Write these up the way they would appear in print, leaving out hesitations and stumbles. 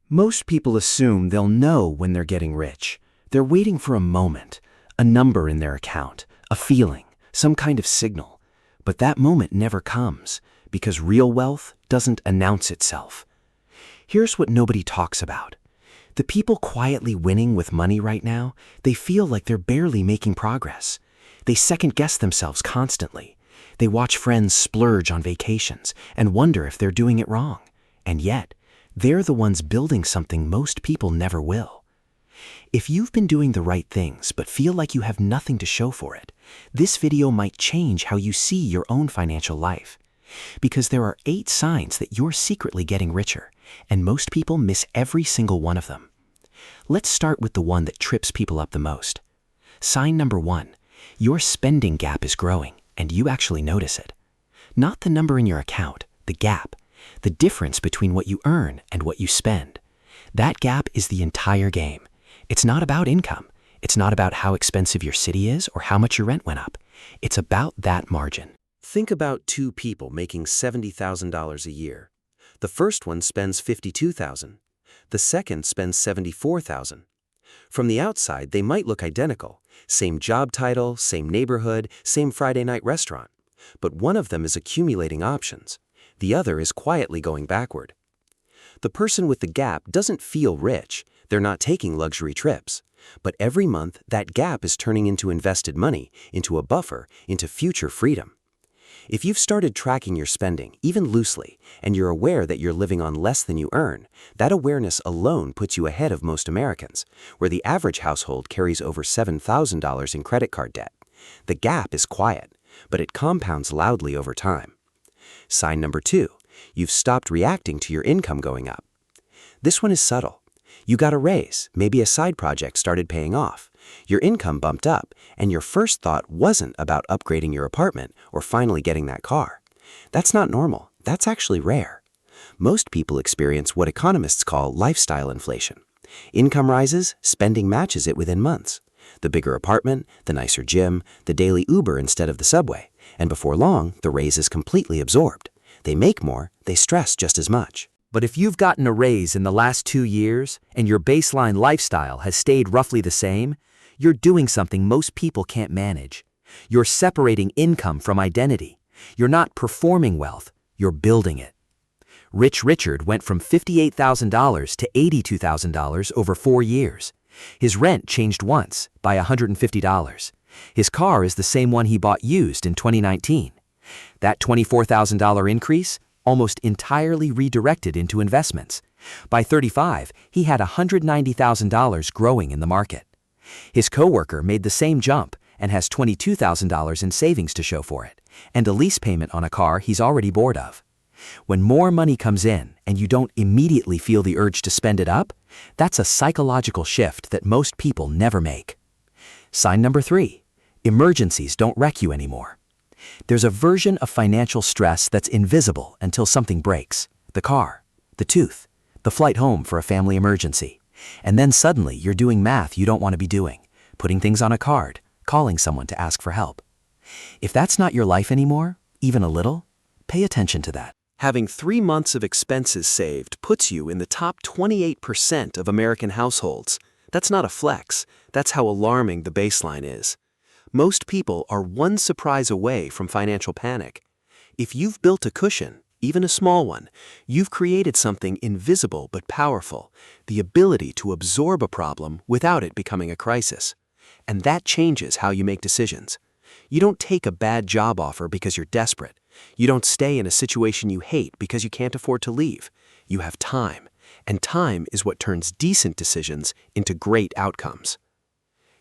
Most people assume they'll know when they're getting rich. They're waiting for a moment, a number in their account, a feeling, some kind of signal. But that moment never comes because real wealth doesn't announce itself. Here's what nobody talks about. The people quietly winning with money right now, they feel like they're barely making progress. They second-guess themselves constantly. They watch friends splurge on vacations and wonder if they're doing it wrong. And yet, they're the ones building something most people never will. If you've been doing the right things but feel like you have nothing to show for it, this video might change how you see your own financial life. Because there are 8 signs that you're secretly getting richer, and most people miss every single one of them. Let's start with the one that trips people up the most. Sign number 1, your spending gap is growing, and you actually notice it. Not the number in your account, the gap. The difference between what you earn and what you spend. That gap is the entire game. It's not about income. It's not about how expensive your city is or how much your rent went up. It's about that margin. Think about 2 people making $70,000 a year. The first one spends $52,000. The second spends $74,000. From the outside, they might look identical. Same job title, same neighborhood, same Friday night restaurant. But one of them is accumulating options. The other is quietly going backward. The person with the gap doesn't feel rich. They're not taking luxury trips. But every month, that gap is turning into invested money, into a buffer, into future freedom. If you've started tracking your spending, even loosely, and you're aware that you're living on less than you earn, that awareness alone puts you ahead of most Americans, where the average household carries over $7,000 in credit card debt. The gap is quiet, but it compounds loudly over time. Sign number 2, you've stopped reacting to your income going up. This one is subtle. You got a raise, maybe a side project started paying off. Your income bumped up, and your first thought wasn't about upgrading your apartment or finally getting that car. That's not normal. That's actually rare. Most people experience what economists call lifestyle inflation. Income rises, spending matches it within months. The bigger apartment, the nicer gym, the daily Uber instead of the subway. And before long, the raise is completely absorbed. They make more, they stress just as much. But if you've gotten a raise in the last 2 years and your baseline lifestyle has stayed roughly the same, you're doing something most people can't manage. You're separating income from identity. You're not performing wealth, you're building it. Rich Richard went from $58,000 to $82,000 over 4 years. His rent changed once, by $150. His car is the same one he bought used in 2019. That $24,000 increase almost entirely redirected into investments. By 35, he had $190,000 growing in the market. His coworker made the same jump and has $22,000 in savings to show for it, and a lease payment on a car he's already bored of. When more money comes in and you don't immediately feel the urge to spend it up, that's a psychological shift that most people never make. Sign number 3, emergencies don't wreck you anymore. There's a version of financial stress that's invisible until something breaks. The car, the tooth, the flight home for a family emergency. And then suddenly you're doing math you don't want to be doing, putting things on a card, calling someone to ask for help. If that's not your life anymore, even a little, pay attention to that. Having 3 months of expenses saved puts you in the top 28% of American households. That's not a flex. That's how alarming the baseline is. Most people are one surprise away from financial panic. If you've built a cushion, even a small one, you've created something invisible but powerful, the ability to absorb a problem without it becoming a crisis. And that changes how you make decisions. You don't take a bad job offer because you're desperate. You don't stay in a situation you hate because you can't afford to leave. You have time, and time is what turns decent decisions into great outcomes.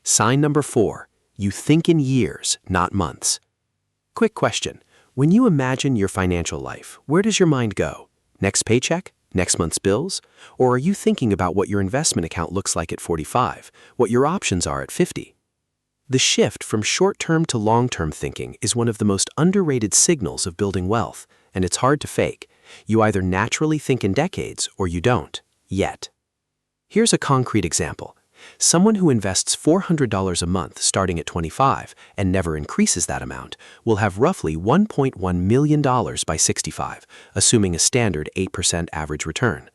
Sign number 4, you think in years, not months. Quick question. When you imagine your financial life, where does your mind go? Next paycheck? Next month's bills? Or are you thinking about what your investment account looks like at 45, what your options are at 50? The shift from short-term to long-term thinking is one of the most underrated signals of building wealth, and it's hard to fake. You either naturally think in decades or you don't, yet. Here's a concrete example. Someone who invests $400 a month starting at 25 and never increases that amount will have roughly $1.1 million by 65, assuming a standard 8% average return.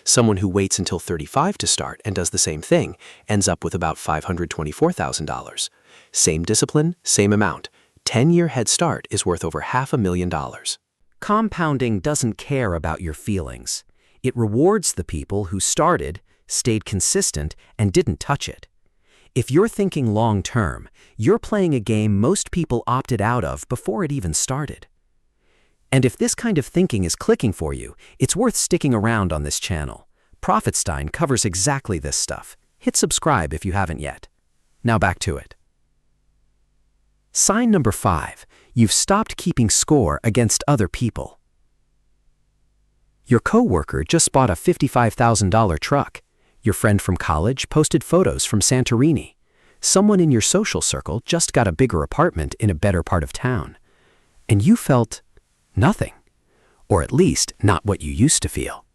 Someone who waits until 35 to start and does the same thing ends up with about $524,000. Same discipline, same amount. 10-year head start is worth over $500,000. Compounding doesn't care about your feelings. It rewards the people who started, stayed consistent, and didn't touch it. If you're thinking long-term, you're playing a game most people opted out of before it even started. And if this kind of thinking is clicking for you, it's worth sticking around on this channel. Profitstein covers exactly this stuff. Hit subscribe if you haven't yet. Now back to it. Sign number 5. You've stopped keeping score against other people. Your coworker just bought a $55,000 truck. Your friend from college posted photos from Santorini. Someone in your social circle just got a bigger apartment in a better part of town. And you felt nothing. Or at least not what you used to feel.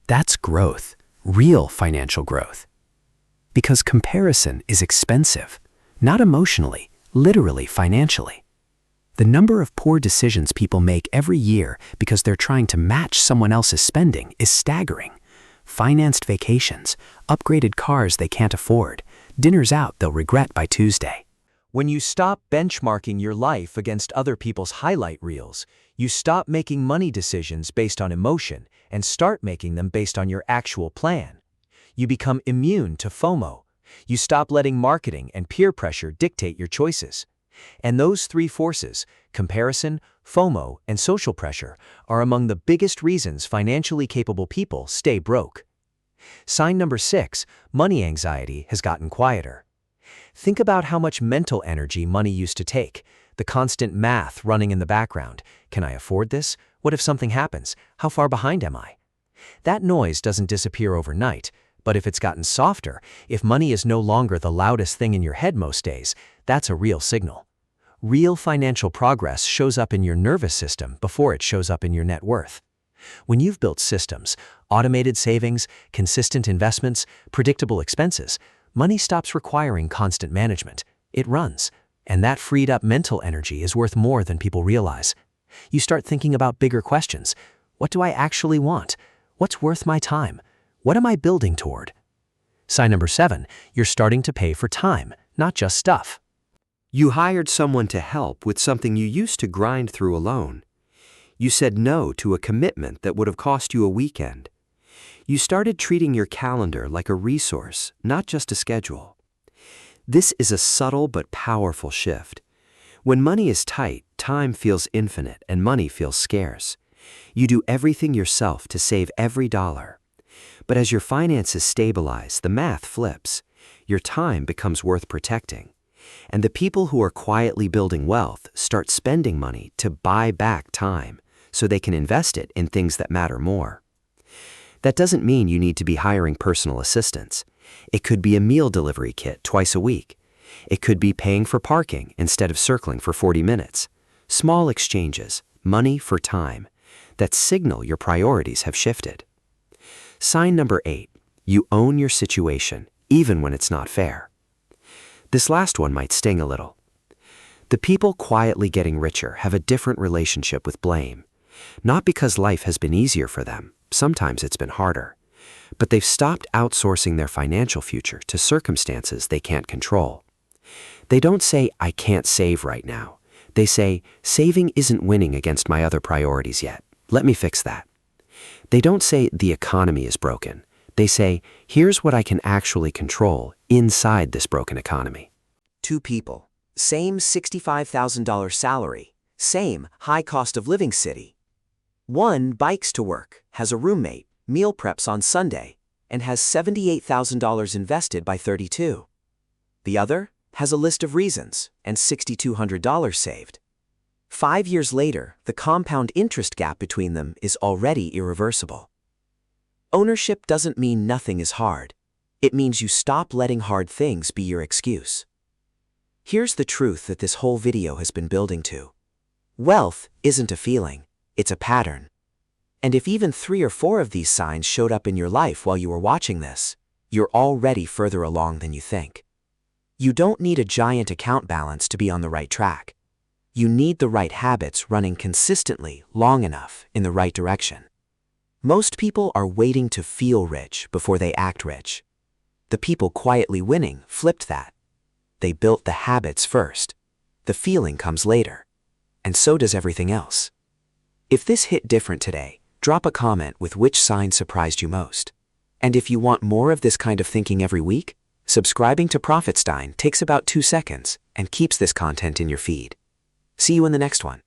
That's growth, real financial growth. Because comparison is expensive, not emotionally, literally financially. The number of poor decisions people make every year because they're trying to match someone else's spending is staggering. Financed vacations, upgraded cars they can't afford, dinners out they'll regret by Tuesday. When you stop benchmarking your life against other people's highlight reels, you stop making money decisions based on emotion and start making them based on your actual plan. You become immune to FOMO. You stop letting marketing and peer pressure dictate your choices. And those three forces, comparison, FOMO, and social pressure, are among the biggest reasons financially capable people stay broke. Sign number 6, money anxiety has gotten quieter. Think about how much mental energy money used to take, the constant math running in the background. Can I afford this? What if something happens? How far behind am I? That noise doesn't disappear overnight, but if it's gotten softer, if money is no longer the loudest thing in your head most days, that's a real signal. Real financial progress shows up in your nervous system before it shows up in your net worth. When you've built systems, automated savings, consistent investments, predictable expenses, money stops requiring constant management. It runs, and that freed up mental energy is worth more than people realize. You start thinking about bigger questions. What do I actually want? What's worth my time? What am I building toward? Sign number 7, you're starting to pay for time, not just stuff. You hired someone to help with something you used to grind through alone. You said no to a commitment that would have cost you a weekend. You started treating your calendar like a resource, not just a schedule. This is a subtle but powerful shift. When money is tight, time feels infinite and money feels scarce. You do everything yourself to save every dollar. But as your finances stabilize, the math flips. Your time becomes worth protecting. And the people who are quietly building wealth start spending money to buy back time so they can invest it in things that matter more. That doesn't mean you need to be hiring personal assistants. It could be a meal delivery kit twice a week. It could be paying for parking instead of circling for 40 minutes. Small exchanges, money for time, that signal your priorities have shifted. Sign number 8, you own your situation, even when it's not fair. This last one might sting a little. The people quietly getting richer have a different relationship with blame. Not because life has been easier for them, sometimes it's been harder, but they've stopped outsourcing their financial future to circumstances they can't control. They don't say, I can't save right now. They say, saving isn't winning against my other priorities yet. Let me fix that. They don't say, the economy is broken. They say, here's what I can actually control inside this broken economy. 2 people, same $65,000 salary, same high cost of living city. One bikes to work, has a roommate, meal preps on Sunday, and has $78,000 invested by 32. The other has a list of reasons and $6,200 saved. 5 years later, the compound interest gap between them is already irreversible. Ownership doesn't mean nothing is hard. It means you stop letting hard things be your excuse. Here's the truth that this whole video has been building to. Wealth isn't a feeling, it's a pattern. And if even 3 or 4 of these signs showed up in your life while you were watching this, you're already further along than you think. You don't need a giant account balance to be on the right track. You need the right habits running consistently long enough in the right direction. Most people are waiting to feel rich before they act rich. The people quietly winning flipped that. They built the habits first. The feeling comes later. And so does everything else. If this hit different today, drop a comment with which sign surprised you most. And if you want more of this kind of thinking every week, subscribing to Profitstein takes about 2 seconds and keeps this content in your feed. See you in the next one.